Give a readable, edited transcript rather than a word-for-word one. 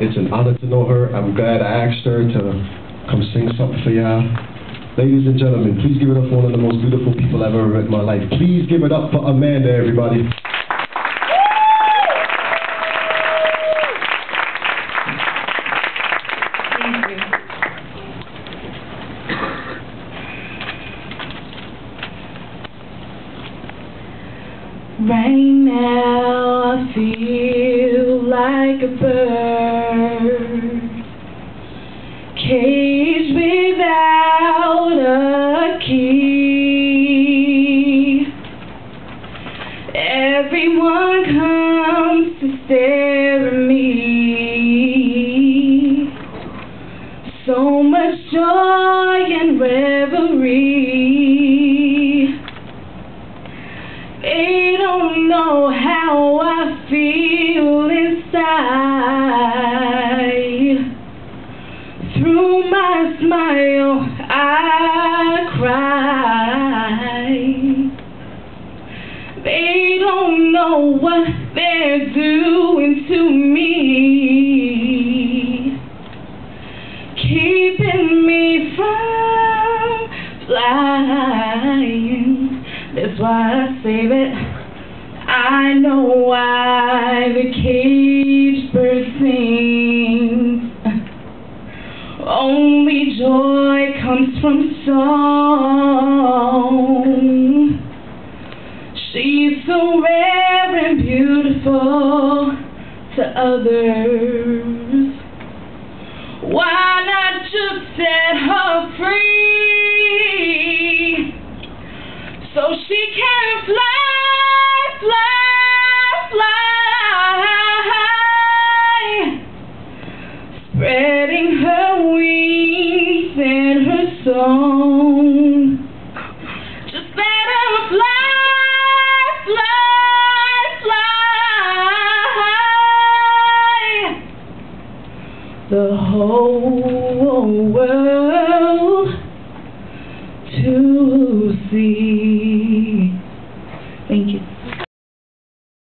It's an honor to know her. I'm glad I asked her to come sing something for y'all. Ladies and gentlemen, please give it up for one of the most beautiful people I've ever met in my life. Please give it up for Amanda, everybody. Right now I feel like a bird, caged without a key. Everyone comes to stare at me. So much joy and reverie. They don't know how I feel inside. Through my smile, I cry. They don't know what they're doing to me, keeping me from flying. That's why I say that I know why the caged bird sings. Only joy comes from song. She's so rare and beautiful to others. Why not just set her free, so she can fly, fly, fly, spreading her wings and her song. Just let her fly, fly, fly, the whole world to see.